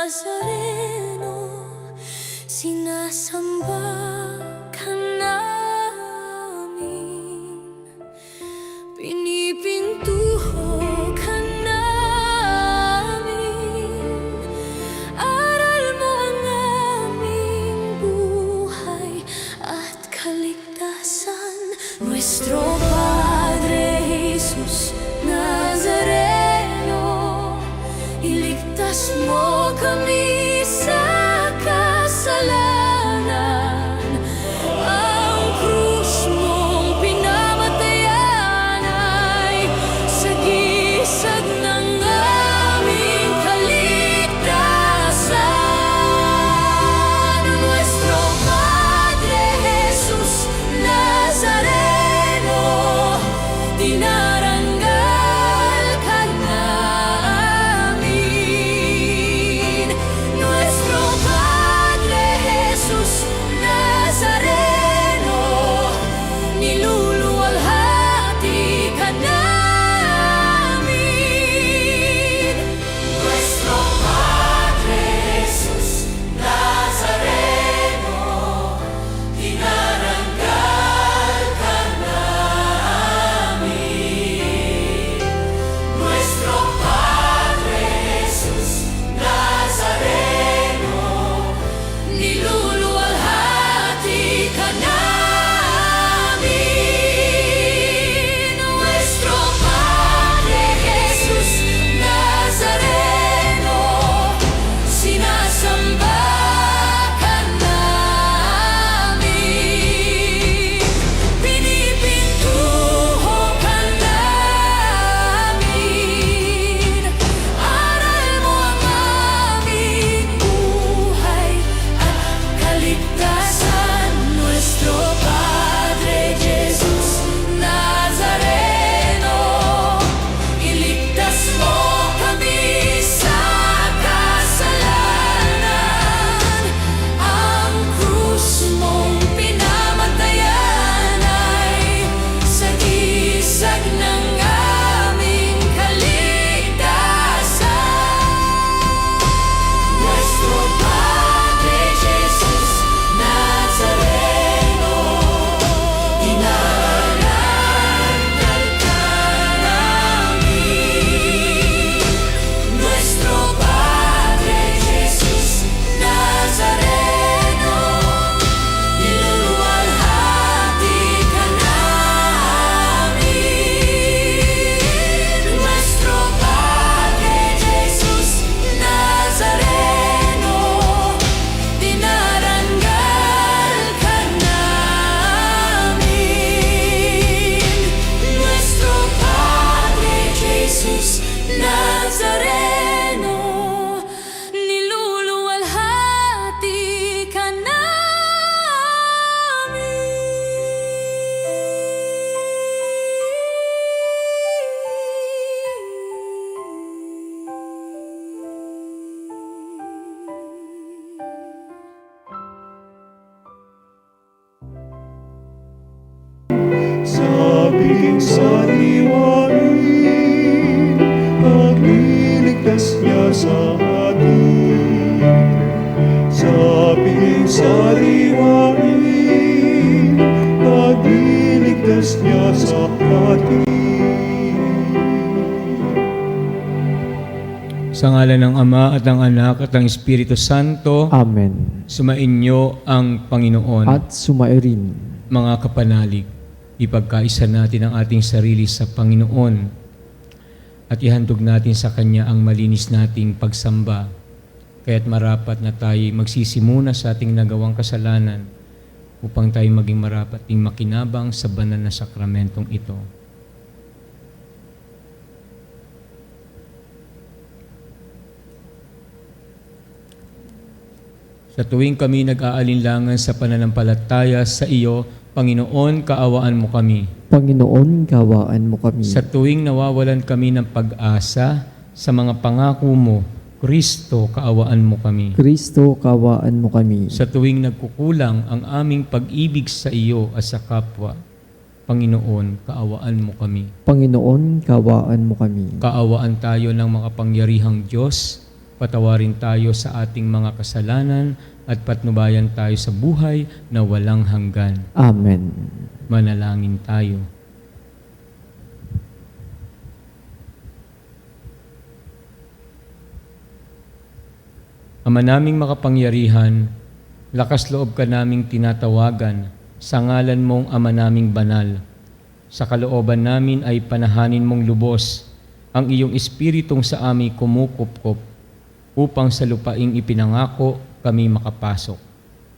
Nazareno, sinasamba ka namin, pinipintuho ka namin, aral mo ang aming buhay at kaligtasan. Nuestro Padre Jesus Nazareno, iligtas mo kami sa kasalanan. Ang krus mong pinamatayan ay sagisag ng aming kaligtasan. Nuestro Padre Jesus Nazareno, dinarangal ka namin. Nuestro Padre Jesus Nazareno, niluluwalhati ka namin. Nuestro Padre Jesus Nazareno, dinarangal ka namin. Nuestro Padre Jesus Nazareno, niluluwalhati ka namin. Nuestro Padre Jesus Nazareno, sinasamba ka namin, pinipintuho ka namin, aral mo ang aming buhay at kaligtasan. Nuestro Padre Jesus Nazareno, iligtas mo kami sa kasalanan. Ang krus mong pinamatayan ay sagisag ng aming kaligtasan. Nuestro Padre Jesus Nazareno, dinarangal ka namin. Nuestro Padre Jesus Nazareno, niluluwalhati ka namin. Nuestro Padre Jesus Nazareno, dinarangal ka namin. Nuestro Padre Jesus Nazareno, niluluwalhati ka namin. Sa piling sariwain, pagliligtas niya sa atin. Sa piling sariwain, pagliligtas niya sa atin. Sa ngalan ng Ama at ng Anak at ng Espiritu Santo, Amen. sumainyo ang Panginoon. At sumairin. Mga kapanalig, ipagkaisa natin ang ating sarili sa Panginoon at ihandog natin sa Kanya ang malinis nating pagsamba. Kaya't marapat na tayo magsisimuna sa ating nagawang kasalanan upang tayo maging marapat ding makinabang sa banal na sakramentong ito. Sa tuwing kami nag-aalinlangan sa pananampalataya sa iyo, Panginoon, kaawaan mo kami. Panginoon, kawaan mo kami. Sa tuwing nawawalan kami ng pag-asa sa mga pangako mo, Kristo, kaawaan mo kami. Kristo, kawaan mo kami. Sa tuwing nagkukulang ang aming pag-ibig sa iyo at sa kapwa, Panginoon, kaawaan mo kami. Panginoon, kawaan mo kami. Kaawaan tayo ng makapangyarihang Diyos, Patawarin tayo sa ating mga kasalanan at patnubayan tayo sa buhay na walang hanggan. Amen. Manalangin tayo. Ama naming makapangyarihan, lakas loob ka naming tinatawagan sa ngalan mong Ama naming banal. Sa kalooban namin ay panahanin mong lubos ang iyong espiritong sa amin kumukupkop upang sa lupaing ipinangako kami makapasok.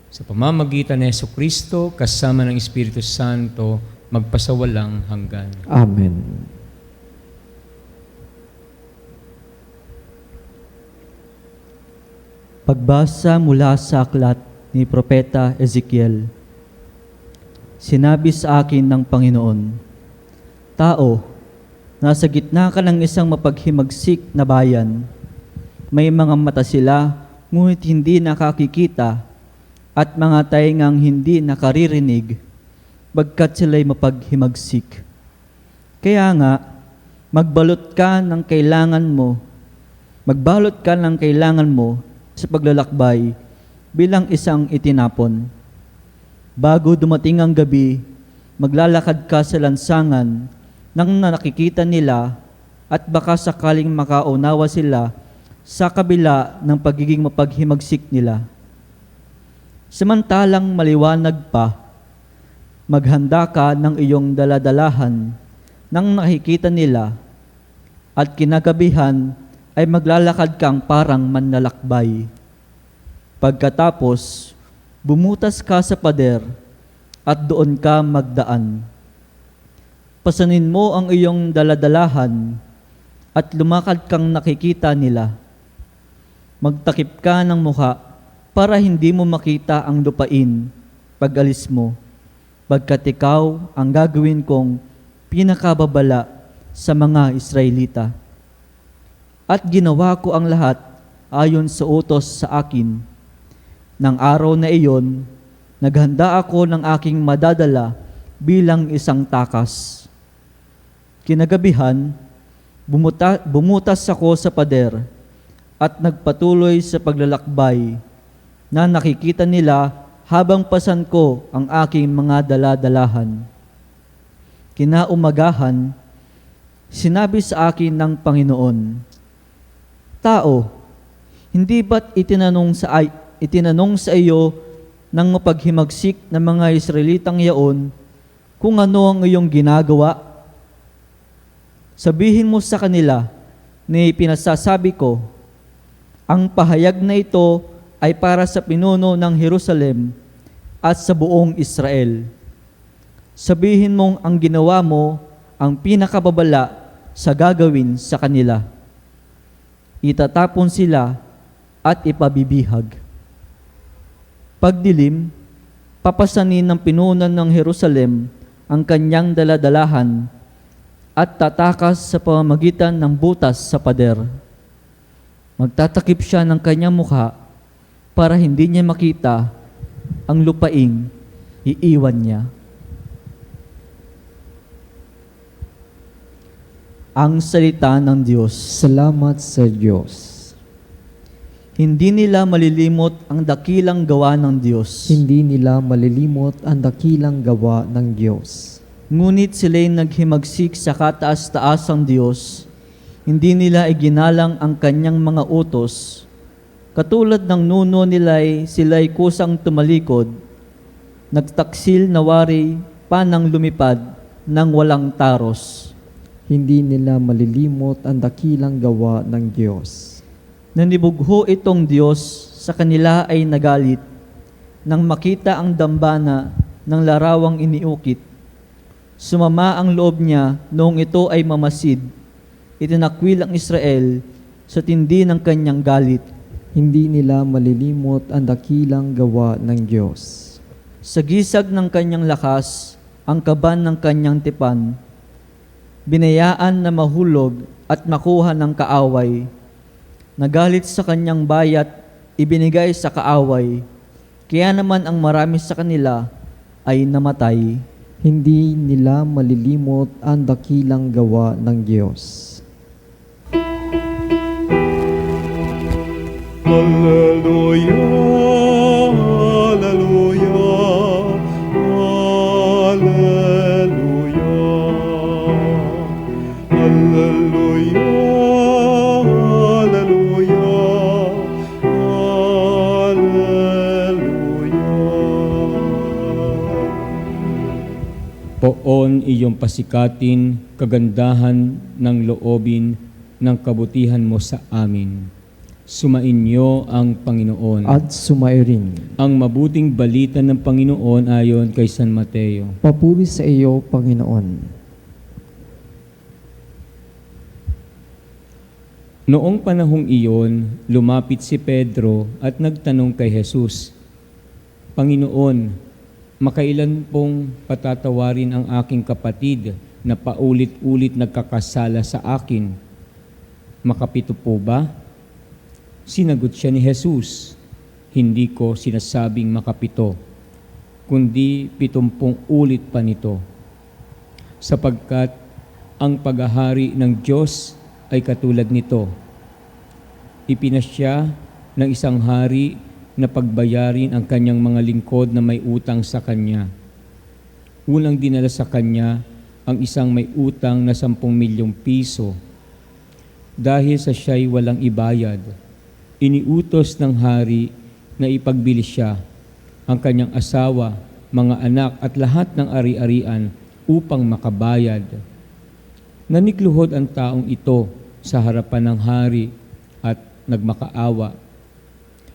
Sa pamamagitan ni Jesucristo kasama ng Espiritu Santo magpasawalang hanggan. Amen. Pagbasa mula sa aklat ni Propeta Ezekiel. Sinabi sa akin ng Panginoon, "Tao, nasa gitna ka ng isang mapaghimagsik na bayan. May mga mata sila, ngunit hindi nakakikita, at mga taingang hindi nakaririnig, bagkat sila'y mapaghimagsik. Kaya nga, magbalot ka ng kailangan mo sa paglalakbay bilang isang itinapon. Bago dumating ang gabi, maglalakad ka sa lansangan nang nakikita nila at baka sakaling makaunawa sila sa kabila ng pagiging mapaghimagsik nila. Samantalang maliwanag pa, maghanda ka ng iyong daladalahan nang nakikita nila at kinagabihan ay maglalakad kang parang manlalakbay. Pagkatapos, bumutas ka sa pader at doon ka magdaan. Pasanin mo ang iyong daladalahan at lumakad kang nakikita nila. Magtakip ka ng mukha para hindi mo makita ang lupain pag-alis mo, bagkat ikaw ang gagawin kong pinakababala sa mga Israelita. At ginawa ko ang lahat ayon sa utos sa akin. Nang araw na iyon, naghanda ako ng aking madadala bilang isang takas. Kinagabihan, bumutas ako sa pader at nagpatuloy sa paglalakbay na nakikita nila habang pasan ko ang aking mga daladalahan. Kinaumagahan, sinabi sa akin ng Panginoon, "Tao, hindi ba't itinanong sa iyo ng mapaghimagsik na mga Israelitang yaon kung ano ang iyong ginagawa? Sabihin mo sa kanila ni pinasasabi ko, ang pahayag na ito ay para sa pinuno ng Jerusalem at sa buong Israel. Sabihin mong ang ginawa mo ang pinakababala sa gagawin sa kanila. Itatapon sila at ipabibihag. Pagdilim, papasanin ng pinunan ng Jerusalem ang kanyang daladalahan at tatakas sa pamamagitan ng butas sa pader. Magtatakip siya ng kanyang mukha para hindi niya makita ang lupaing iiwan niya." Ang salita ng Diyos. Salamat sa Diyos. Hindi nila malilimot ang dakilang gawa ng Diyos. Hindi nila malilimot ang dakilang gawa ng Diyos. Ngunit sila'y naghimagsik sa kataas-taasang Diyos. Hindi nila iginalang ang kanyang mga utos. Katulad ng nuno nila'y sila'y kusang tumalikod. Nagtaksil na wari panang lumipad ng walang taros. Hindi nila malilimot ang dakilang gawa ng Diyos. Nanibugho itong Diyos sa kanila ay nagalit nang makita ang dambana ng larawang iniukit. Sumama ang loob niya noong ito ay mamasid. Itinakwil ang Israel sa tindi ng kanyang galit. Hindi nila malilimot ang dakilang gawa ng Diyos. Sa gisag ng kanyang lakas, ang kaban ng kanyang tipan, binayaan na mahulog at makuha ng kaaway. Nagalit sa kanyang bayat, ibinigay sa kaaway. Kaya naman ang marami sa kanila ay namatay. Hindi nila malilimot ang dakilang gawa ng Diyos. Hallelujah, hallelujah, hallelujah. Hallelujah, hallelujah, hallelujah. Poon iyong pasikatin, kagandahan ng loobin ng kabutihan mo sa amin. Sumainyo ang Panginoon. At sumairin. Ang mabuting balita ng Panginoon ayon kay San Mateo. Papuri sa iyo, Panginoon. Noong panahong iyon, lumapit si Pedro at nagtanong kay Jesus, Panginoon, makailan pong patatawarin ang aking kapatid na paulit-ulit nagkakasala sa akin? Makapito po ba? Sinagot siya ni Jesus, hindi ko sinasabing makapito, kundi 70 ulit pa nito. Sapagkat ang paghahari ng Diyos ay katulad nito. Ipinasya ng isang hari na pagbayarin ang kanyang mga lingkod na may utang sa kanya. Unang dinala sa kanya ang isang may utang na 10 milyong piso. Dahil sa siya'y walang ibayad, iniutos ng hari na ipagbili siya ang kanyang asawa, mga anak at lahat ng ari-arian upang makabayad. Nanikluhod ang taong ito sa harapan ng hari at nagmakaawa.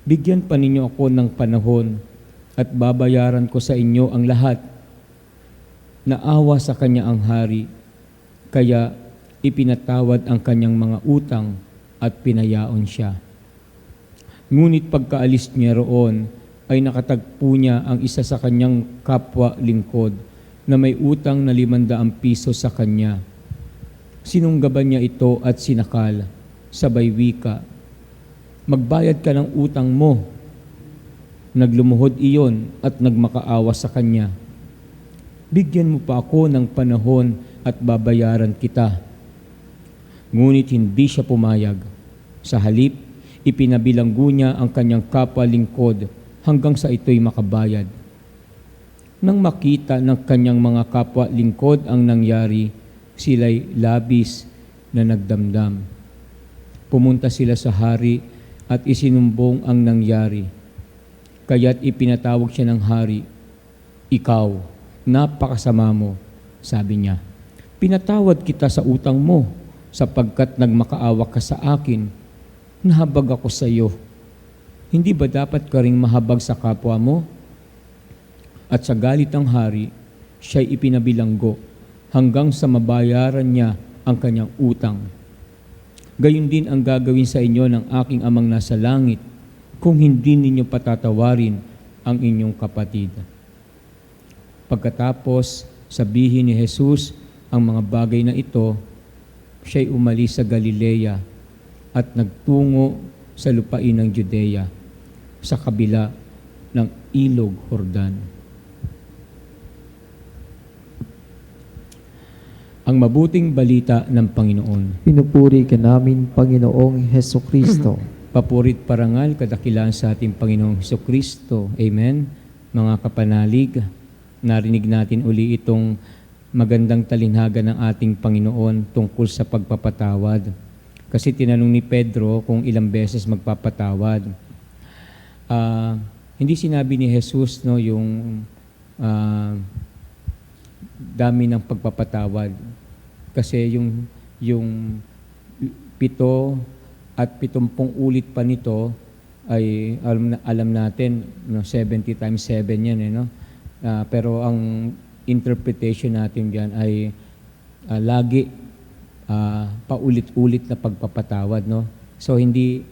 Bigyan pa ninyo ako ng panahon at babayaran ko sa inyo ang lahat. Naawa sa kanya ang hari, kaya ipinatawad ang kanyang mga utang at pinayaon siya. Ngunit pagkaalis niya roon, ay nakatagpo niya ang isa sa kanyang kapwa lingkod na may utang na 500 piso sa kanya. Sinunggaban niya ito at sinakal, sabay wika, magbayad ka ng utang mo. Naglumuhod iyon at nagmakaawa sa kanya. Bigyan mo pa ako ng panahon at babayaran kita. Ngunit hindi siya pumayag. Sa halip, ipinabilanggo niya ang kanyang kapwa lingkod hanggang sa ito'y makabayad. Nang makita ng kanyang mga kapwa lingkod ang nangyari, sila'y labis na nagdamdam. Pumunta sila sa hari at isinumbong ang nangyari. Kaya't ipinatawag siya ng hari, Ikaw, napakasama mo, sabi niya. Pinatawad kita sa utang mo sapagkat nagmakaawa ka sa akin. Nahabag ako sa iyo. Hindi ba dapat ka ring mahabag sa kapwa mo? At sa galit ng hari, siya'y ipinabilanggo hanggang sa mabayaran niya ang kanyang utang. Gayon din ang gagawin sa inyo ng aking amang nasa langit kung hindi ninyo patatawarin ang inyong kapatid. Pagkatapos sabihin ni Jesus ang mga bagay na ito, siya'y umalis sa Galilea at nagtungo sa lupain ng Judea sa kabila ng Ilog Jordan. Ang mabuting balita ng Panginoon. Pinupuri ka namin, Panginoong Heso Kristo. Papurit parangal kadakilaan sa ating Panginoong Heso Kristo. Amen. Mga kapanalig, narinig natin uli itong magandang talinhaga ng ating Panginoon tungkol sa pagpapatawad. Kasi tinanong ni Pedro kung ilang beses magpapatawad. Hindi sinabi ni Jesus yung dami ng pagpapatawad. Kasi yung 7 at 70 ulit pa nito ay alam natin 70 times 7 yan pero ang interpretation natin diyan ay lagi paulit-ulit na pagpapatawad so hindi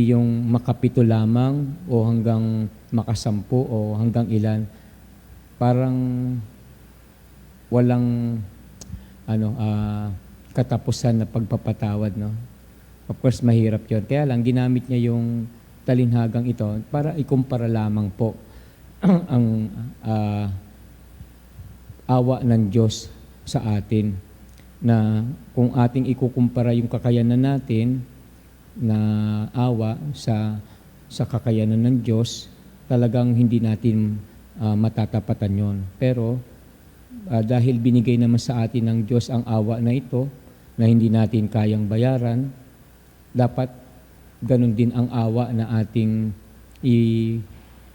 yung makapito lamang o hanggang makasampu o hanggang ilan, parang walang katapusan na pagpapatawad Of course mahirap 'yon. Kaya lang ginamit niya yung talinhagang ito para ikumpara lamang po ang awa ng Diyos sa atin, na kung ating ikukumpara yung kakayanan natin na awa sa kakayanan ng Diyos, talagang hindi natin matatapatan yon. Pero dahil binigay naman sa atin ng Diyos ang awa na ito, na hindi natin kayang bayaran, dapat ganun din ang awa na ating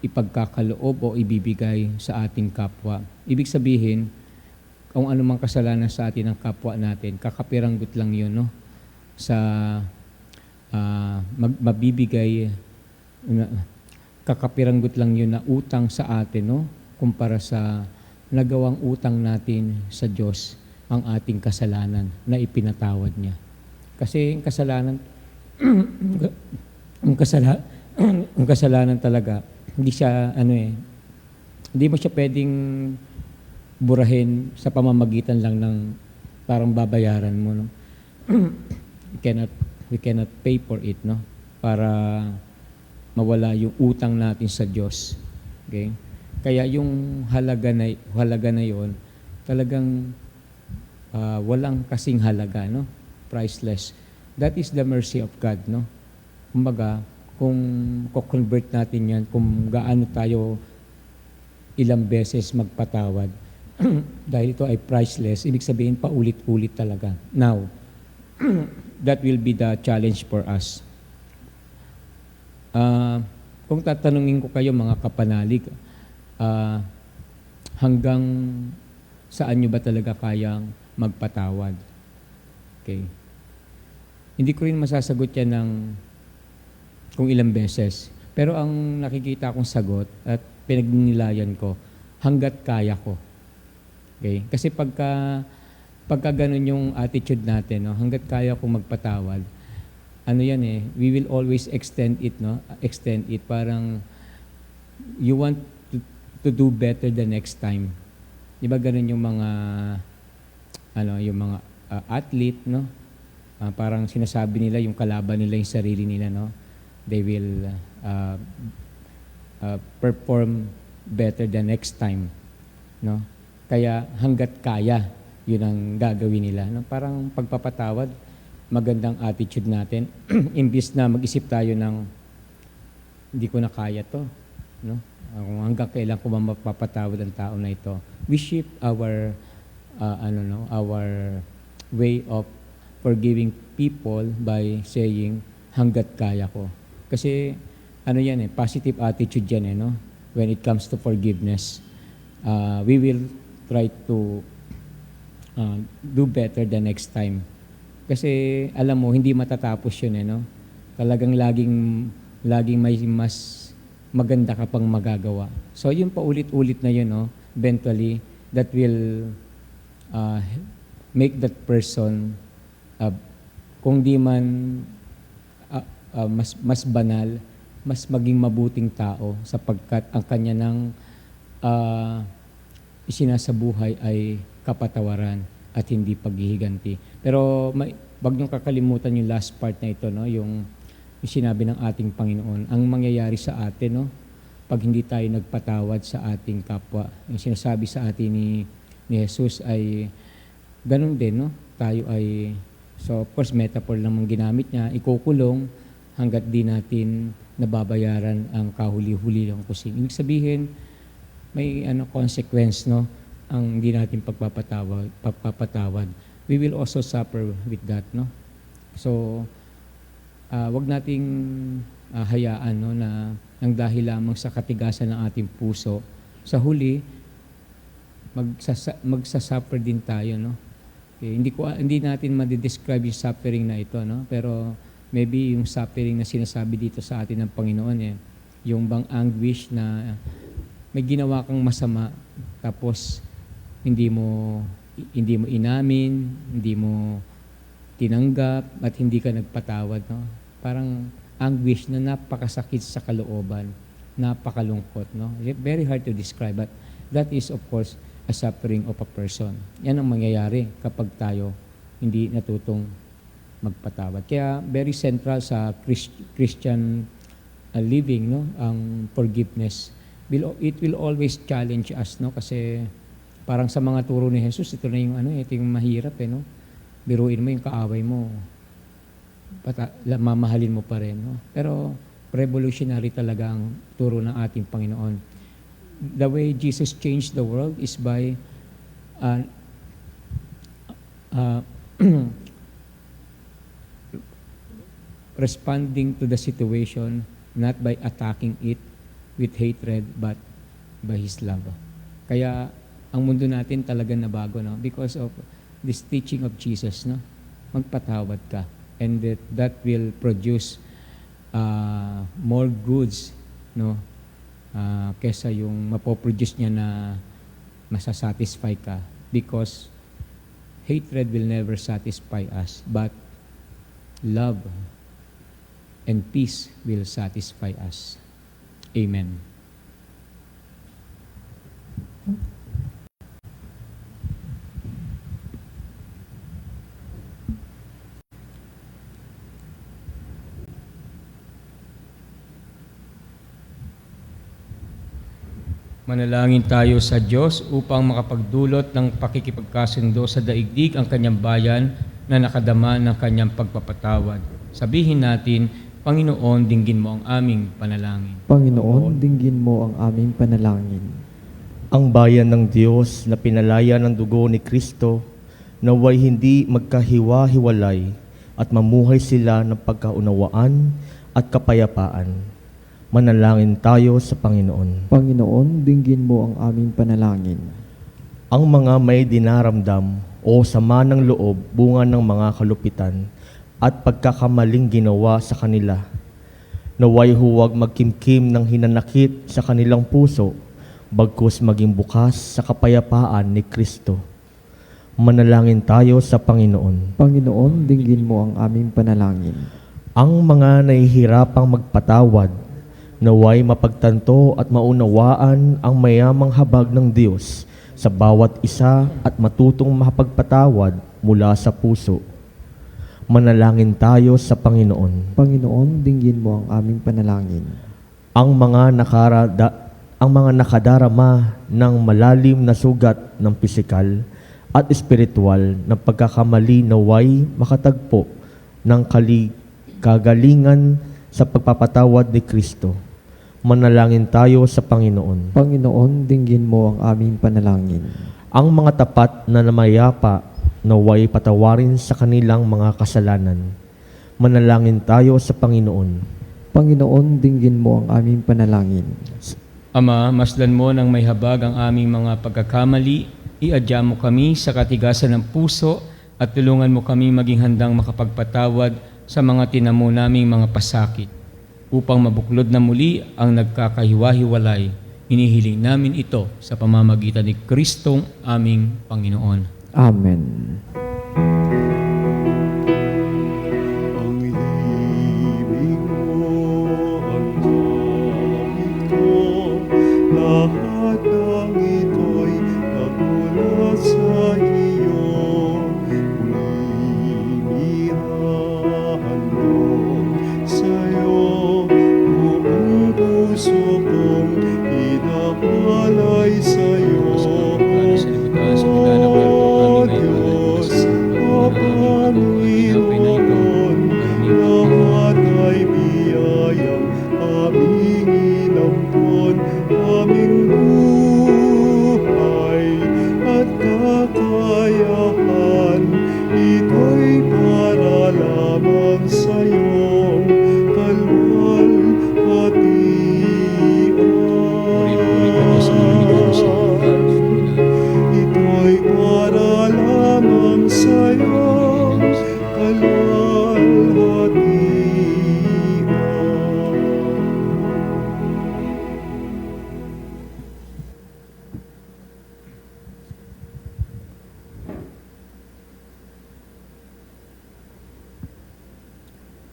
ipagkakaloob o ibibigay sa ating kapwa. Ibig sabihin, kung ano mang kasalanan sa atin ng kapwa natin, kakapiranggot lang yun, no? Sa mabibigay, kakapiranggot lang yun na utang sa atin, no? Kumpara sa nagawang utang natin sa Diyos, ang ating kasalanan na ipinatawad niya. Kasi ang kasalanan, ang kasalanan talaga, hindi siya, hindi mo siya pwedeng burahin sa pamamagitan lang ng parang babayaran mo, no? We cannot pay for it, no? Para mawala yung utang natin sa Diyos. Okay? Kaya yung halaga na yon, talagang walang kasing halaga, no? Priceless. That is the mercy of God, no? Kumbaga, kung ko-convert natin yan, kung gaano tayo ilang beses magpatawad, dahil ito ay priceless, ibig sabihin paulit-ulit talaga. Now, that will be the challenge for us. Kung tatanungin ko kayo mga kapanalig, hanggang saan nyo ba talaga kayang magpatawad? Okay. Hindi ko rin masasagot yan ng kung ilang beses. Pero ang nakikita kong sagot at pinagninilayan ko, hanggat kaya ko. Okay? Kasi pagka ganun yung attitude natin, no? Hanggat kaya ko magpatawad, ano yan we will always extend it, no? Extend it. Parang you want to do better the next time. Di ba ganun yung mga yung mga athlete, no? Parang sinasabi nila yung kalaban nila, yung sarili nila, no? They will perform better the next time, no? Kaya hanggat kaya, yun ang gagawin nila, no? Parang pagpapatawad, magandang attitude natin. Imbis na mag-isip tayo ng hindi ko na kaya to, no? Kung hanggang kailan ko mapapatawad ang tao na ito. We shift our our way of forgiving people by saying hanggat kaya ko. Kasi positive attitude yan, no? When it comes to forgiveness, we will try to do better the next time. Kasi alam mo, hindi matatapos yun, no? Talagang laging may mas maganda ka pang magagawa. So yung paulit-ulit na yun, no? Eventually, that will make that person kung di man mas banal, mas maging mabuting tao sapagkat ang kanya ng isinasabuhay ay kapatawaran at hindi paghihiganti. Pero wag niyong kakalimutan yung last part na ito, no? Yung sinabi ng ating Panginoon, ang mangyayari sa atin, no? Pag hindi tayo nagpatawad sa ating kapwa. Yung sinasabi sa atin ni Jesus ay ganun din, no? Tayo ay, so of course, metaphor lang ang ginamit niya, ikukulong hanggat di natin nababayaran ang kahuli-huli ng kusing. Ibig sabihin, may consequence, no? Ang hindi natin pagpapatawad. We will also suffer with that, no? So, wag nating hayaan, no, na ang dahil lamang sa katigasan ng ating puso, sa huli, magsasuffer din tayo, no? Okay, hindi natin ma-describe yung suffering na ito, no? Pero maybe yung suffering na sinasabi dito sa atin ng Panginoon, yung bang anguish na may ginawa kang masama, tapos hindi mo inamin, hindi mo tinanggap, at hindi ka nagpatawad, no? Parang anguish na napakasakit sa kalooban, napakalungkot, no? Very hard to describe, but that is of course a suffering of a person. Yan ang mangyayari kapag tayo hindi natutong magpatawad. Kaya very central sa Christian living, no, ang forgiveness. It will always challenge us, no, kasi parang sa mga turo ni Jesus, ito na yung ito yung mahirap, no? Biruin mo yung kaaway mo. mamahalin mo pa rin. No? Pero revolutionary talaga ang turo ng ating Panginoon. The way Jesus changed the world is by responding to the situation, not by attacking it with hatred, but by His love. Kaya ang mundo natin talaga nabago, no? Because of this teaching of Jesus, no? Magpatawad ka. And that will produce more goods, no? Kesa yung mapoproduce niya na masasatisfy ka. Because hatred will never satisfy us, but love and peace will satisfy us. Amen. Manalangin tayo sa Diyos upang makapagdulot ng pakikipagkasundo sa daigdig ang kanyang bayan na nakadama ng kanyang pagpapatawad. Sabihin natin, Panginoon, dinggin mo ang aming panalangin. Panginoon, dinggin mo ang aming panalangin. Ang bayan ng Diyos na pinalaya ng dugo ni Kristo, naway hindi magkahiwa-hiwalay at mamuhay sila ng pagkaunawaan at kapayapaan. Manalangin tayo sa Panginoon. Panginoon, dinggin mo ang aming panalangin. Ang mga may dinaramdam o sama ng loob bunga ng mga kalupitan at pagkakamaling ginawa sa kanila, naway huwag magkimkim ng hinanakit sa kanilang puso, bagkus maging bukas sa kapayapaan ni Kristo. Manalangin tayo sa Panginoon. Panginoon, dinggin mo ang aming panalangin. Ang mga nahihirapang magpatawad, naway mapagtanto at maunawaan ang mayamang habag ng Diyos sa bawat isa at matutong makapagpatawad mula sa puso. Manalangin tayo sa Panginoon. Panginoon, dinggin mo ang aming panalangin. Ang mga nakadarama ng malalim na sugat ng pisikal at espiritual na pagkakamali naway makatagpo ng kagalingan sa pagpapatawad ni Kristo. Manalangin tayo sa Panginoon. Panginoon, dinggin mo ang aming panalangin. Ang mga tapat na namayapa naway patawarin sa kanilang mga kasalanan. Manalangin tayo sa Panginoon. Panginoon, dinggin mo ang aming panalangin. Ama, masdan mo ng may habag ang aming mga pagkakamali, iadya mo kami sa katigasan ng puso at tulungan mo kami maging handang makapagpatawad sa mga tinamo naming mga pasakit. Upang mabuklod na muli ang nagkakahiwa-hiwalay, hinihiling namin ito sa pamamagitan ni Kristong aming Panginoon. Amen. Ang ibig mo ang gamit ko, lahat ng ito'y nagmula sa iyo. Inihahan mo sa'yo, buong puso kong inapalay sa'yo. O Diyos, o Panginoon, lahat ay biyayang aming inampon, aming buhay at kakayahan, ito'y para lamang sa iyong kalwalhatian. Ito'y para lamang sa iyong kalwalhatian.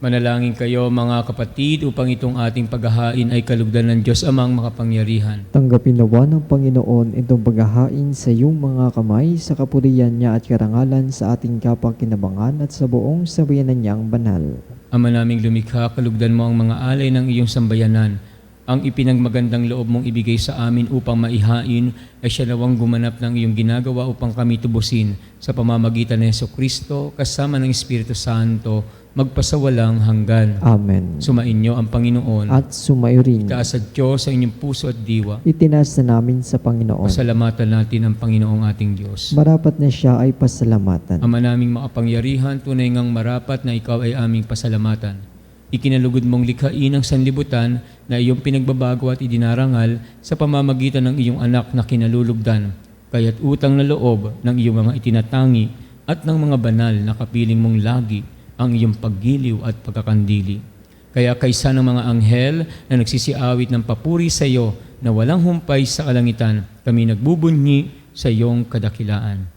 Manalangin kayo mga kapatid upang itong ating paghahain ay kalugdan ng Diyos Amang makapangyarihan. Tanggapin nawa ng Panginoon itong paghahain sa iyong mga kamay sa kapurihan niya at karangalan sa ating kapakinabangan at sa buong sambayanan niyang banal. Ama naming lumikha, kalugdan mo ang mga alay ng iyong sambayanan. Ang ipinagmagandang loob mong ibigay sa amin upang maihain ay siya nawang gumanap ng iyong ginagawa upang kami tubusin sa pamamagitan ng Jesucristo kasama ng Espiritu Santo magpasawalang hanggan. Amen. Sumainyo ang Panginoon. At sumayo rin. Itaas at Diyos sa inyong puso at diwa. Itinaas na namin sa Panginoon. Pasalamatan natin ang Panginoong ating Diyos. Marapat na siya ay pasalamatan. Ama naming makapangyarihan, tunay ngang marapat na ikaw ay aming pasalamatan. Ikinalugod mong likhain ang sanlibutan na iyong pinagbabago at idinarangal sa pamamagitan ng iyong anak na kinalulugdan. Kaya't utang na loob ng iyong mga itinatangi at ng mga banal na kapiling mong lagi ang iyong paggiliw at pagkakandili. Kaya kaysa ng mga anghel na nagsisiawit ng papuri sa iyo na walang humpay sa kalangitan, kami nagbubunyi sa iyong kadakilaan.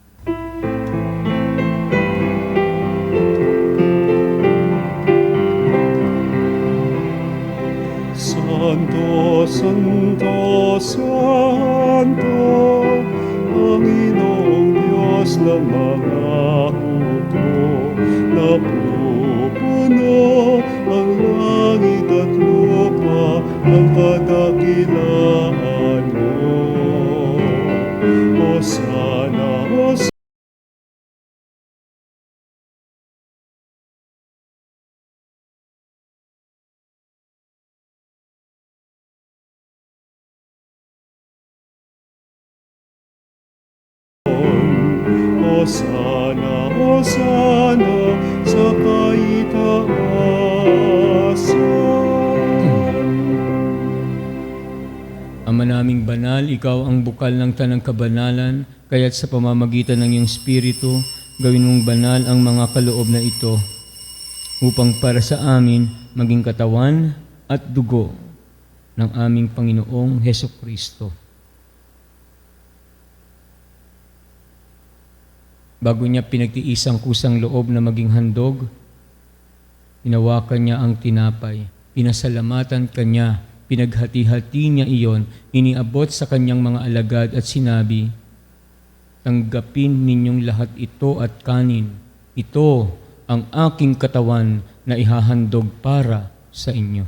Santo, Santo, Santo, Panginoong Diyos ng mga hukbo, napupuno ang langit at lupa ng kadakilaan mo. Hosana, Hosana. Hosana, Hosana sa kaitaasan. Ama naming banal, ikaw ang bukal ng tanang kabanalan, kaya't sa pamamagitan ng iyong Espiritu, gawin mong banal ang mga kaloob na ito, upang para sa amin maging katawan at dugo ng aming Panginoong Hesukristo. Bago niya pinagtiis ang kusang loob na maging handog, hinawakan niya ang tinapay, pinasalamatan kanya, pinaghati-hati niya iyon, iniabot sa kanyang mga alagad at sinabi, "Tanggapin ninyong lahat ito at kanin. Ito ang aking katawan na ihahandog para sa inyo."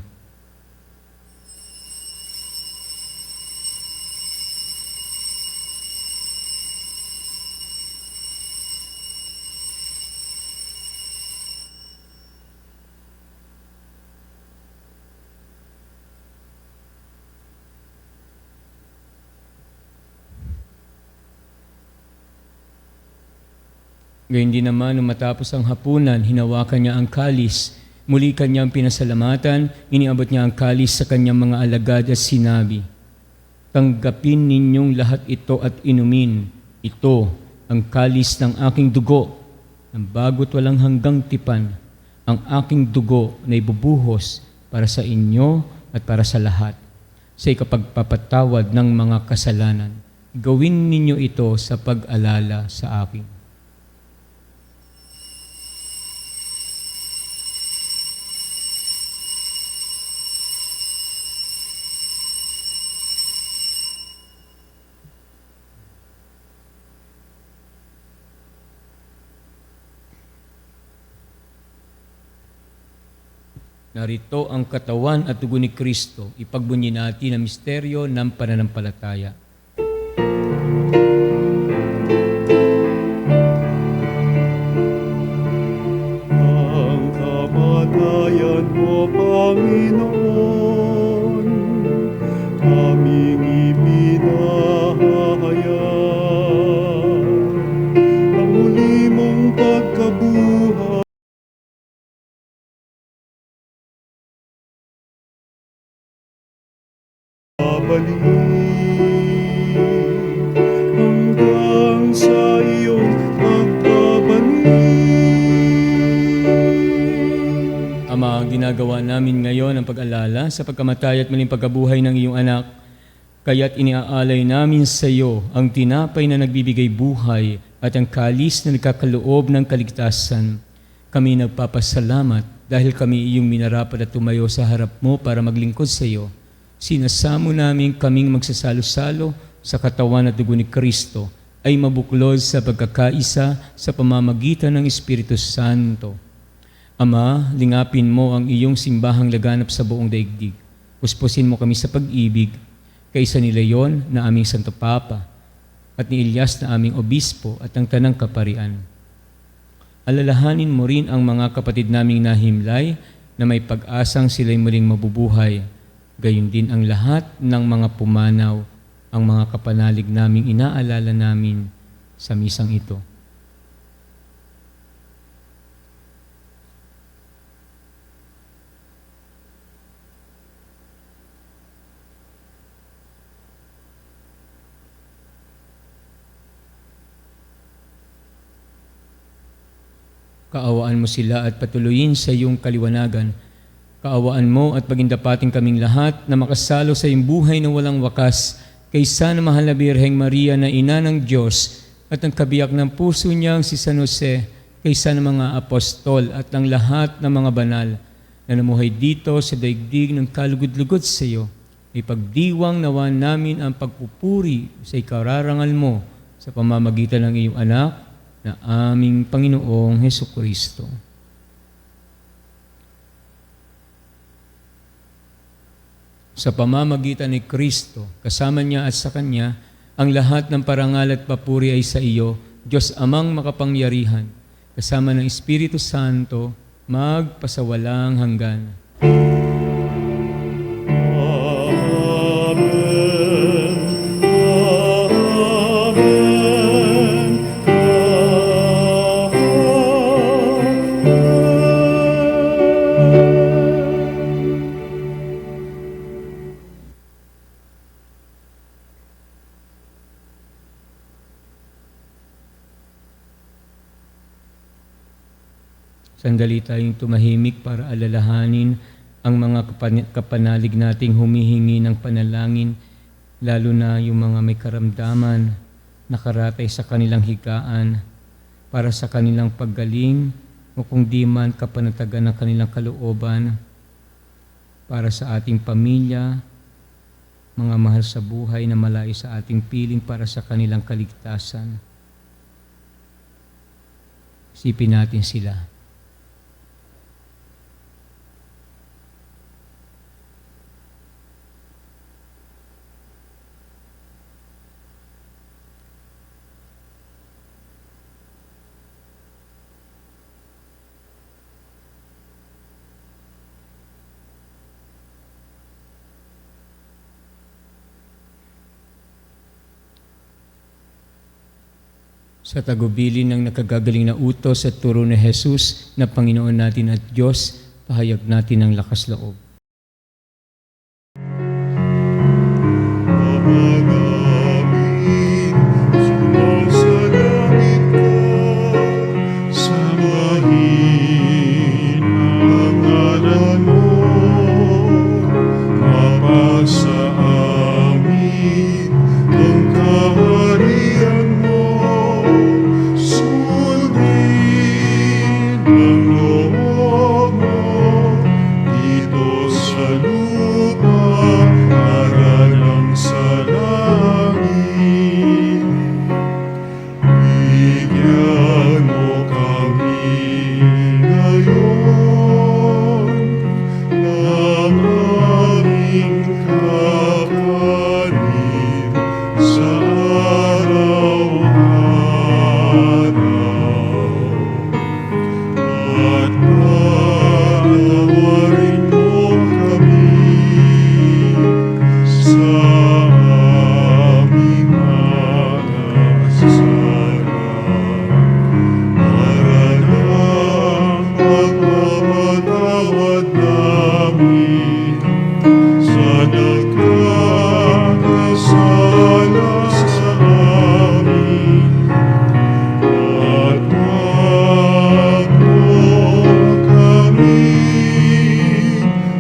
Gayun din naman, nung matapos ang hapunan, hinawakan niya ang kalis. Muli kanyang pinasalamatan, iniabot niya ang kalis sa kanyang mga alagad at sinabi, "Tanggapin ninyong lahat ito at inumin. Ito ang kalis ng aking dugo, ng bago't walang hanggang tipan, ang aking dugo na ibubuhos para sa inyo at para sa lahat, sa ikapagpapatawad ng mga kasalanan. Gawin ninyo ito sa pag-alala sa akin." Narito ang katawan at dugo ni Kristo. Ipagbunyi natin ang misteryo ng pananampalataya. Ang kamatayan mo, Panginoon, aming ipinahayag. Ang muli mong pagkabuhay, babalik hanggang sa iyong pagbabalik. Ama, ginagawa namin ngayon ang pag-alala sa pagkamatay at muling pagkabuhay ng iyong anak. Kaya't iniaalay namin sa iyo ang tinapay na nagbibigay buhay at ang kalis na nagkakaloob ng kaligtasan. Kami nagpapasalamat dahil kami iyong minarapat at tumayo sa harap mo para maglingkod sa iyo. Sinasamo namin kaming magsasalo-salo sa katawan at dugo ni Kristo ay mabuklod sa pagkakaisa sa pamamagitan ng Espiritu Santo. Ama, lingapin mo ang iyong simbahang laganap sa buong daigdig. Puspusin mo kami sa pag-ibig, kaysa ni Leon na aming Santo Papa, at ni Elias na aming Obispo at ang Tanang Kaparian. Alalahanin mo rin ang mga kapatid naming nahimlay na may pag-asang sila'y muling mabubuhay. Gayon din ang lahat ng mga pumanaw, ang mga kapanalig naming inaalala namin sa misang ito. Kaawaan mo sila at patuloyin sa iyong kaliwanagan. Kaawaan mo at pagindapating kaming lahat na makasalo sa iyong buhay na walang wakas, kaysa na mahal na Birheng Maria na ina ng Diyos at ang kabiyak ng puso niyang si San Jose, kaysa ng mga apostol at ng lahat ng mga banal na namuhay dito sa daigdig ng kalugod-lugod sa iyo. Ipagdiwang nawa namin ang pagpupuri sa ikararangal mo sa pamamagitan ng iyong anak na aming Panginoong Hesukristo. Sa pamamagitan ni Kristo, kasama niya at sa Kanya, ang lahat ng parangal at papuri ay sa iyo, Diyos Amang makapangyarihan, kasama ng Espiritu Santo, magpasawalang hanggan. Sandali tayong tumahimik para alalahanin ang mga kapanalig nating humihingi ng panalangin, lalo na yung mga may karamdaman, nakaratay sa kanilang higaan, para sa kanilang paggaling o kung di man kapanatagan ng kanilang kalooban, para sa ating pamilya, mga mahal sa buhay na malayo sa ating piling para sa kanilang kaligtasan. Isipin natin sila. Sa tagubilin ng nakagagaling na utos at turo ni Jesus na Panginoon natin at Diyos, pahayag natin ang lakas loob. Sumasalangit ka, sambahin ang ngalan mo, mapasa amin ang kaharian mo, sundin ang loob mo dito sa lupa para lang sa langit. Bigyan mo kami ngayon ng aming kakanin sa araw-araw. At patawarin mo kami sa aming mga kasalanan, para lang pagpapatawad namin sa nagkakasala sa amin. At wag mo kami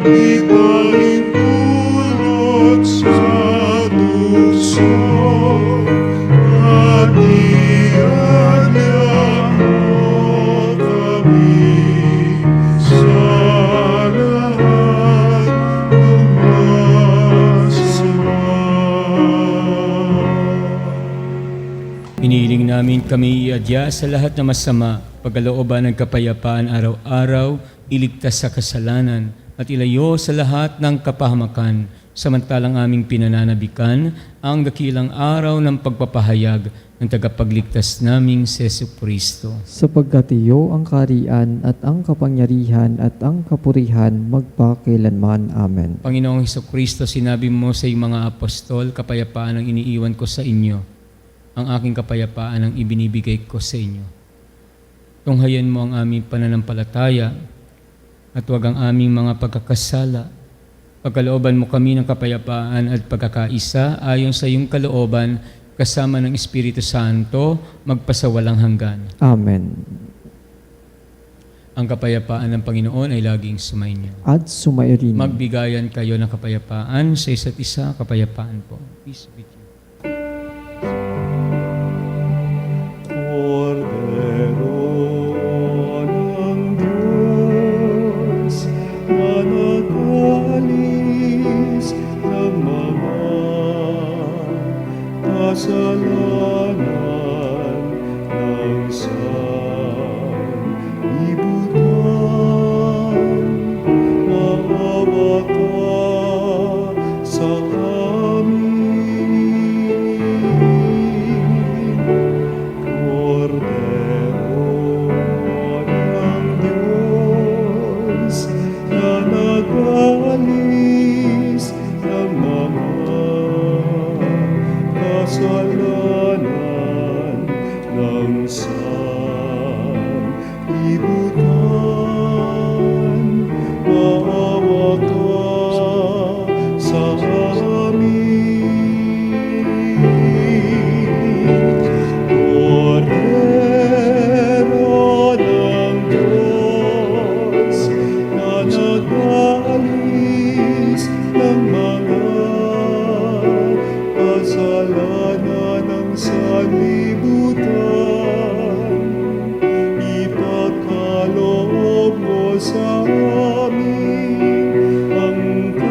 ipahintulot sa tukso, at iadya mo kami sa lahat ng masama. Inihiling namin kami iadya sa lahat na masama, pagkalooban ng kapayapaan araw-araw, iligtas sa kasalanan, at ilayo sa lahat ng kapahamakan, samantalang aming pinananabikan ang dakilang araw ng pagpapahayag ng tagapagligtas naming si Jesucristo. Sapagkat iyo ang kaharian at ang kapangyarihan at ang kapurihan magpakailanman. Amen. Panginoong Jesucristo, sinabi mo sa iyong mga apostol, kapayapaan ang iniiwan ko sa inyo. Ang aking kapayapaan ang ibinibigay ko sa inyo. Tunghayan mo ang aming pananampalataya at huwag ang aming mga pagkakasala. Pagkalooban mo kami ng kapayapaan at pagkakaisa ayon sa iyong kalooban kasama ng Espiritu Santo magpasawalang hanggan. Amen. Ang kapayapaan ng Panginoon ay laging sumainyo. At sumayo rin. Magbigayan kayo ng kapayapaan sa isa't isa, kapayapaan po. Peace be with you. Cordero ng Diyos, na nagalis ng mga kasalanan ng sanlibutan, maawa ka sa amin. Cordero ng Diyos, na nagalis ng mga kasalanan ng sanlibutan, maawa ka sa amin. Cordero ng Diyos, na nagalis ng mga kasalanan ng sanlibutan, ipagkaloob mo sa amin ang kapayapaan.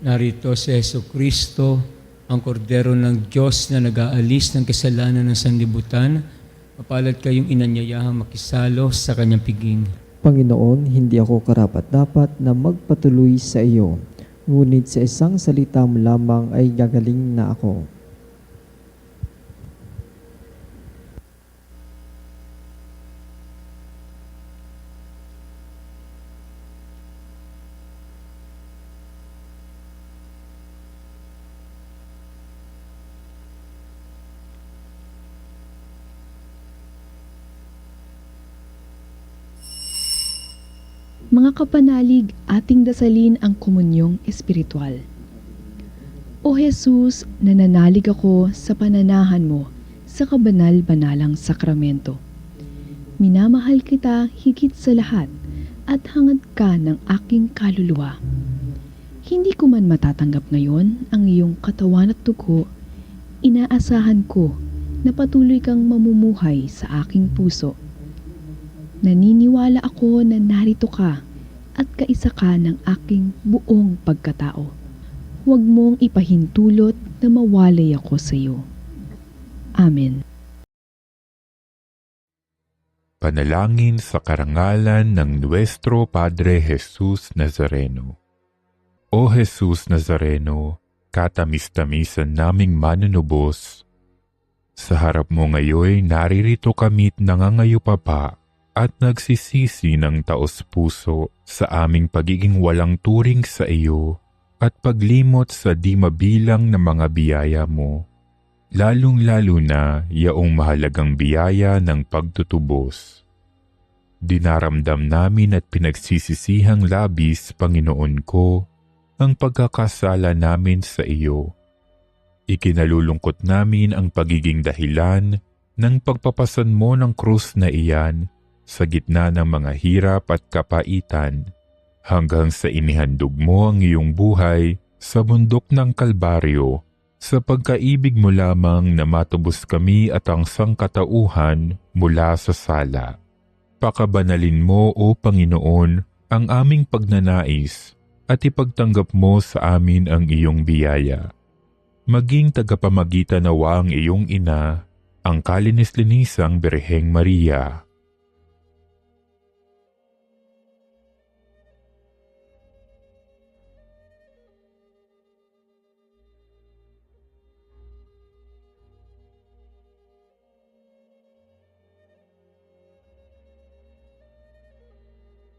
Narito si Jesucristo, ang kordero ng Diyos na nag-aalis ng kasalanan ng sanlibutan. Mapalad kayong inanyayahang makisalo sa kanyang piging. Panginoon, hindi ako karapat-dapat na magpatuloy sa iyo, ngunit sa isang salita mo lamang ay gagaling na ako. Mga kapanalig, ating dasalin ang komunyong espiritual. O Jesus, nananalig ako sa pananahan mo sa kabanal-banalang sakramento. Minamahal kita higit sa lahat at hangad ka ng aking kaluluwa. Hindi ko man matatanggap ngayon ang iyong katawan at dugo, inaasahan ko na patuloy kang mamumuhay sa aking puso. Naniniwala ako na narito ka at kaisa ka ng aking buong pagkatao. Huwag mong ipahintulot na mawalay ako sa iyo. Amen. Panalangin sa karangalan ng Nuestro Padre Jesus Nazareno. O Jesus Nazareno, katamis-tamisan naming manunubos, sa harap mo ngayoy naririto kami't nangangayupapa at nagsisisi ng taos-puso sa aming pagiging walang turing sa iyo at paglimot sa di mabilang na mga biyaya mo, lalong-lalo na yaong mahalagang biyaya ng pagtutubos. Dinaramdam namin at pinagsisisihang labis, Panginoon ko, ang pagkakasala namin sa iyo. Ikinalulungkot namin ang pagiging dahilan ng pagpapasan mo ng krus na iyan sa gitna ng mga hirap at kapaitan, hanggang sa inihandog mo ang iyong buhay sa bundok ng Kalbaryo, sa pagkaibig mo lamang na matubos kami at ang sangkatauhan mula sa sala. Pakabanalin mo, O Panginoon, ang aming pagnanais at ipagtanggap mo sa amin ang iyong biyaya. Maging tagapamagitan nawa ang iyong ina, ang kalinis-linisang Birheng Maria.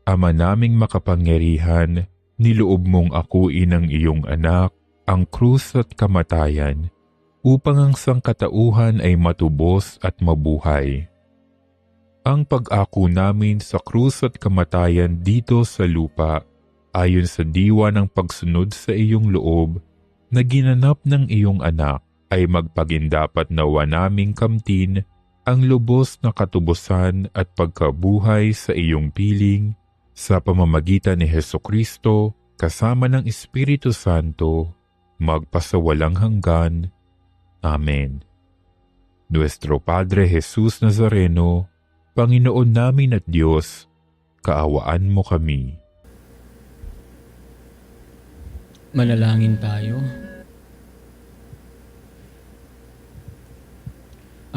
Ama naming makapangyarihan, niloob mong akuin ang iyong anak, ang krus at kamatayan, upang ang sangkatauhan ay matubos at mabuhay. Ang pag-ako namin sa krus at kamatayan dito sa lupa, ayon sa diwa ng pagsunod sa iyong loob, na ginanap ng iyong anak, ay magpagindapat nawa naming kamtin ang lubos na katubusan at pagkabuhay sa iyong piling, sa pamamagitan ni Hesukristo, kasama ng Espiritu Santo, magpasawalang hanggan. Amen. Nuestro Padre Jesus Nazareno, Panginoon namin at Diyos, kaawaan mo kami. Manalangin tayo.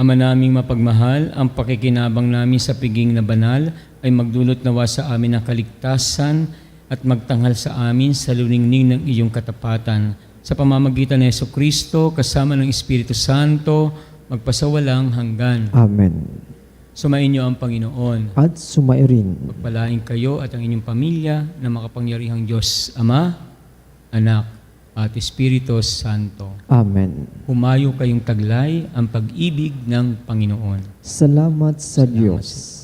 Ama naming mapagmahal, ang pakikinabang namin sa piging na banal ay magdulot nawa sa amin ng kaligtasan at magtanghal sa amin sa luningning ng iyong katapatan. Sa pamamagitan ng Jesucristo, kasama ng Espiritu Santo, magpasawalang hanggan. Amen. Sumainyo ang Panginoon. At sumairin. Pagpalain kayo at ang inyong pamilya na makapangyarihang Diyos, Ama, Anak, at Espiritu Santo. Amen. Humayo kayong taglay ang pag-ibig ng Panginoon. Salamat sa Diyos.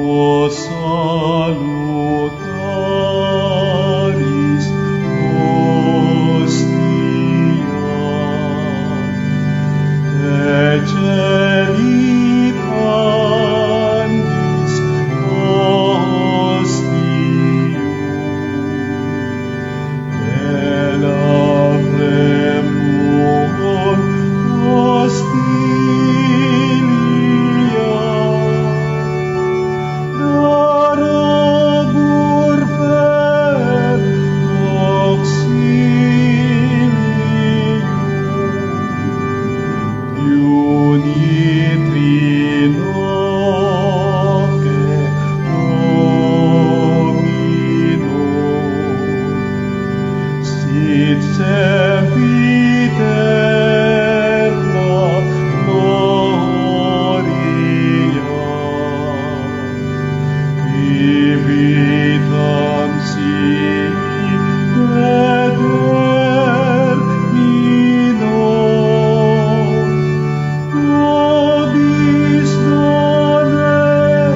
O salutaris hostia, eceritantis hostium, elabremur hostilia, darabur per auxilium, unitri noce Domino, sit sempiterna gloria, vitam sic termino, nobis donet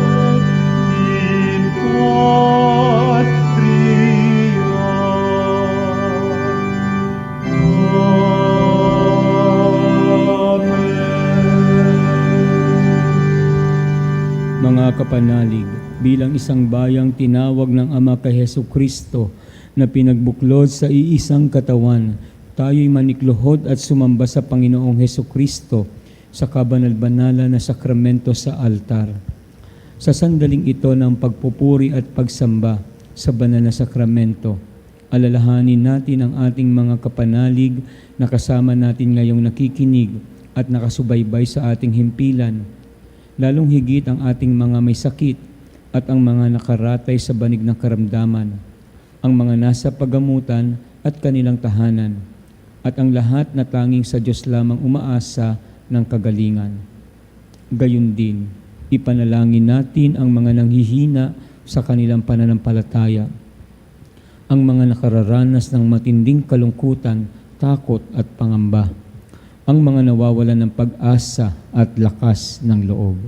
in patria. Amen. Mga kapanalig, bilang isang bayang tinawag ng Ama kay Jesucristo na pinagbuklod sa iisang katawan, tayo'y manikluhod at sumamba sa Panginoong Jesucristo sa kabanal-banala na sakramento sa altar. Sa sandaling ito ng pagpupuri at pagsamba sa banal na sakramento, alalahanin natin ang ating mga kapanalig na kasama natin ngayong nakikinig at nakasubaybay sa ating himpilan lalong higit ang ating mga may sakit at ang mga nakaratay sa banig ng karamdaman, ang mga nasa pagamutan at kanilang tahanan, at ang lahat na tanging sa Diyos lamang umaasa ng kagalingan. Gayon din, ipanalangin natin ang mga nanghihina sa kanilang pananampalataya, ang mga nakararanas ng matinding kalungkutan, takot at pangamba, ang mga nawawalan ng pag-asa at lakas ng loob.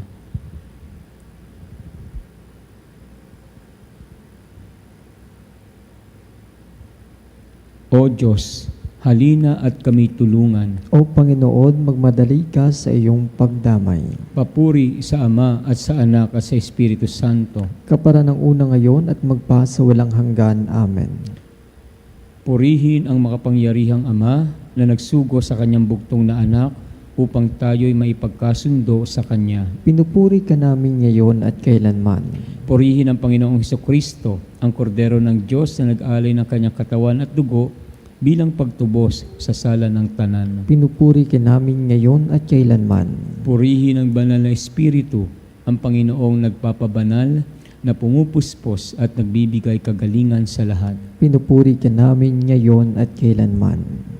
O Diyos, halina at kami tulungan. O Panginoon, magmadali ka sa iyong pagdamay. Papuri sa Ama at sa Anak at sa Espiritu Santo. Kapara ng una ngayon at magpa sa walang hanggan. Amen. Purihin ang makapangyarihang Ama na nagsugo sa kanyang bugtong na anak upang tayo'y maipagkasundo sa Kanya. Pinupuri ka namin ngayon at kailanman. Purihin ang Panginoong Hesukristo, ang kordero ng Diyos na nag-alay ng kanyang katawan at dugo bilang pagtubos sa sala ng tanan. Pinupuri ka namin ngayon at kailanman. Purihin ang banal na Espiritu, ang Panginoong nagpapabanal na pumupuspos at nagbibigay kagalingan sa lahat. Pinupuri ka namin ngayon at kailanman.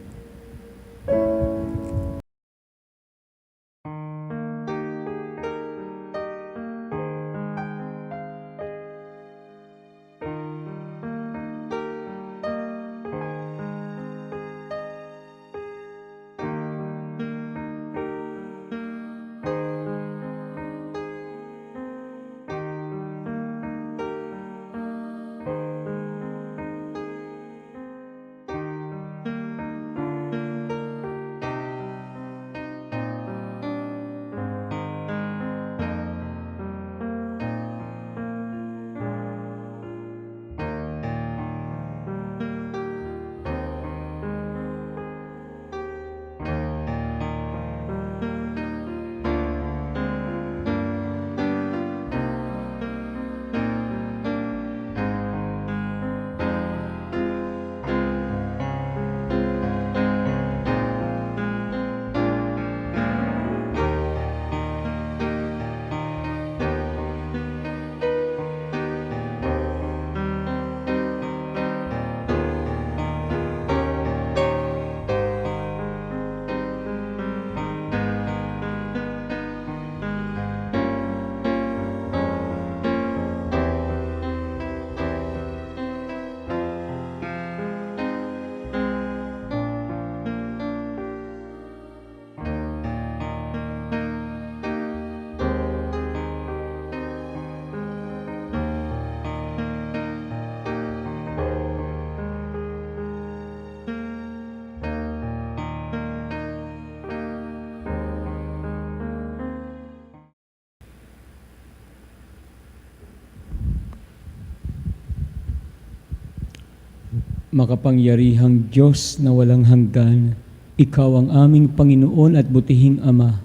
Makapangyarihang Diyos na walang hanggan, Ikaw ang aming Panginoon at butihing Ama.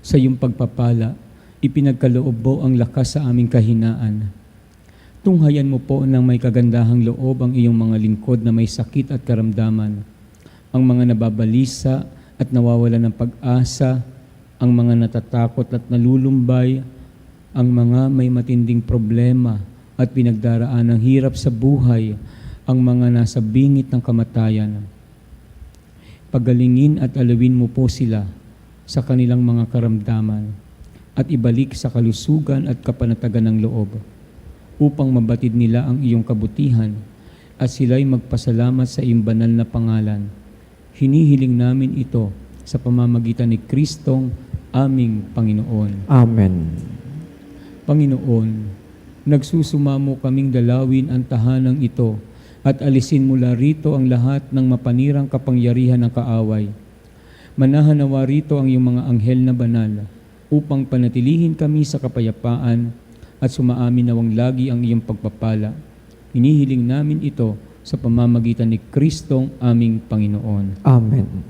Sa iyong pagpapala, ipinagkaloob mo ang lakas sa aming kahinaan. Tunghayan mo po ng may kagandahang loob ang iyong mga lingkod na may sakit at karamdaman, ang mga nababalisa at nawawalan ng pag-asa, ang mga natatakot at nalulumbay, ang mga may matinding problema at pinagdaraan ng hirap sa buhay, ang mga nasa bingit ng kamatayan. Pagalingin at alawin mo po sila sa kanilang mga karamdaman at ibalik sa kalusugan at kapanatagan ng loob upang mabatid nila ang iyong kabutihan at sila'y magpasalamat sa iyong banal na pangalan. Hinihiling namin ito sa pamamagitan ni Kristong aming Panginoon. Amen. Panginoon, nagsusumamo kaming dalawin ang tahanang ito at alisin mula rito ang lahat ng mapanirang kapangyarihan ng kaaway. Manahanawa rito ang iyong mga anghel na banal upang panatilihin kami sa kapayapaan at sumaamin nawang lagi ang iyong pagpapala. Hinihiling namin ito sa pamamagitan ni Kristong aming Panginoon. Amen.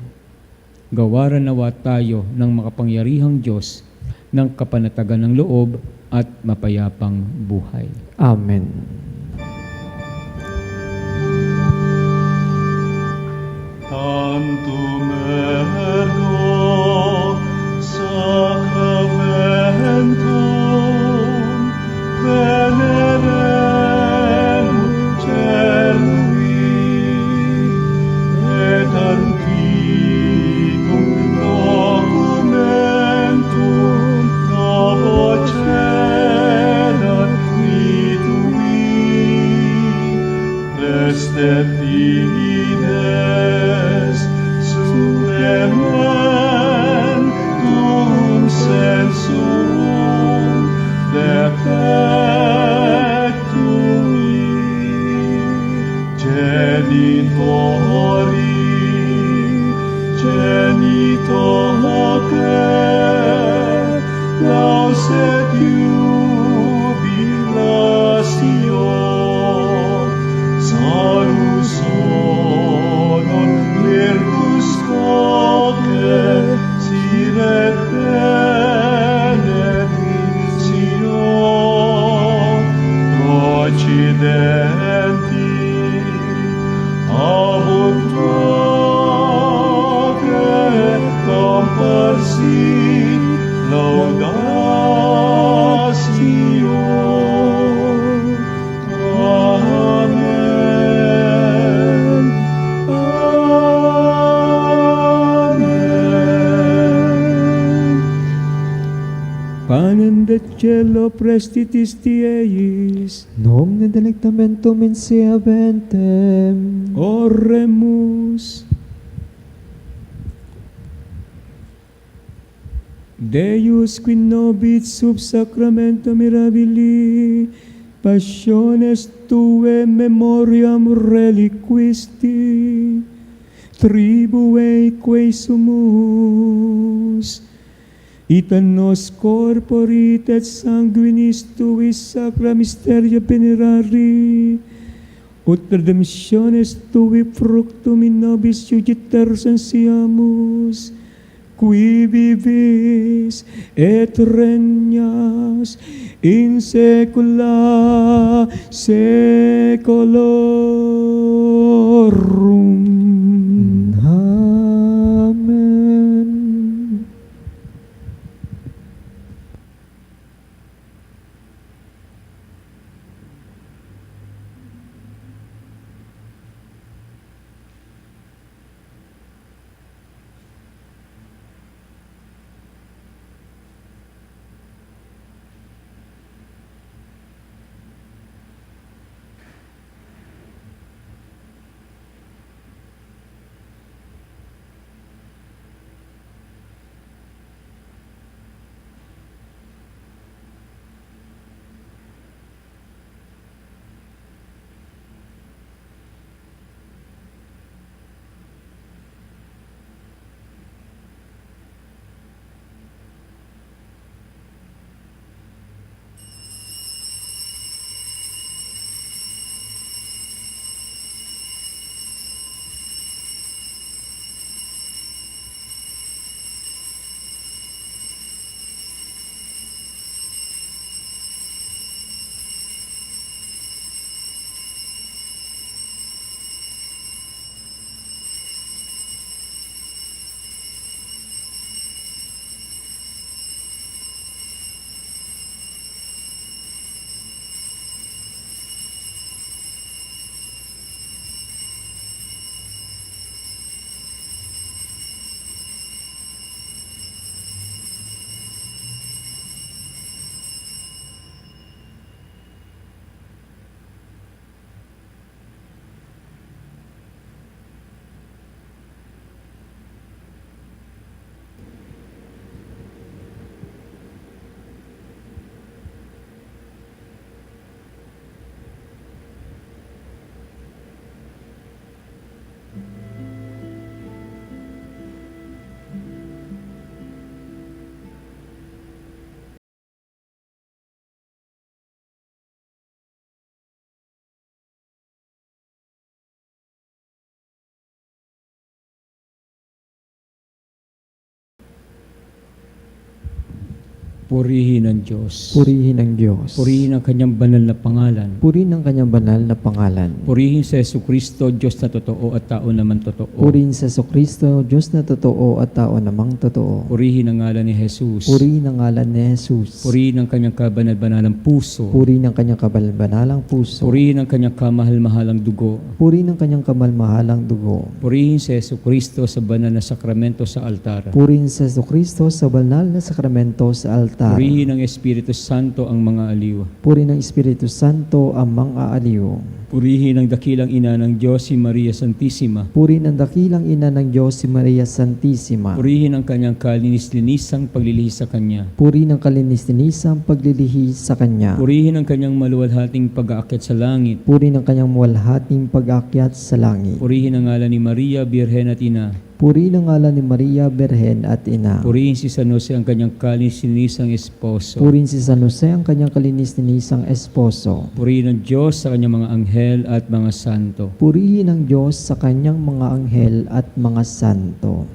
Gawaran nawa tayo ng makapangyarihang Diyos ng kapanatagan ng loob at mapayapang buhay. Amen. Tantum ergo sacramentum accidenti, abut tuaque comparsit laudatio. Amen. Amen. Panem de cielo prestitis tieis, Nom ne delectamentum in sea ventem. oremus. Deus qui nobit sub sacramento mirabili, passiones tue memoriam reliquisti, tribue quae sumus, ita nos corporit et sanguinis tuis sacra mysteria venerari, ut redemptiones tui fructum in nobis iugiter sensiamus, qui vivis et regnas in saecula saeculorum. Amen. Purihin ang Diyos. Purihin ang Diyos. Purihin ang kanyang banal na pangalan. Purihin ang kanyang banal na pangalan. Purihin sa Jesucristo, Diyos na totoo at tao naman totoo. Purihin sa Kristo, Diyos na totoo at tao namang totoo. Purihin ang ngalan ni Jesus. Purihin ang ngalan ni Jesus. Purihin ang kanyang kabanal-banalang puso. Purihin ang kanyang kabalbanalang puso. Purihin ang kanyang kamahal-mahalang dugo. Purihin ang kanyang kamalmahalang dugo. Purihin sa Jesucristo sa banal na sakramento sa altar. Purihin sa Kristo sa banal na sakramento sa altar. Purihin ng Espiritu Santo ang mga aliw. Purihin ng Espiritu Santo ang mga aliw. Purihin ang dakilang ina ng Diyos, si Maria Santissima. Purihin ang dakilang ina ng Diyos, si Maria Santissima. Purihin ang kanyang kalinis-linisang paglilihis sa Kanya. Purihin ang kalinis-linisang paglilihi sa Kanya. Purihin ang kanyang maluwalhating pag-aakyat sa langit. Purihin ang kanyang muwalhating pag-akyat sa langit. Purihin ang ngalan ni Maria, Birhen at Ina. Purihin ang ngalan ni Maria, Berhen at Ina. Purihin si San Jose ang kanyang kalinis-linisang esposo. Purihin si San Jose ang kanyang kalinis-linisang esposo. Purihin ang Diyos sa kanyang mga anghel at mga santo. Purihin ang Diyos sa kanyang mga anghel at mga santo.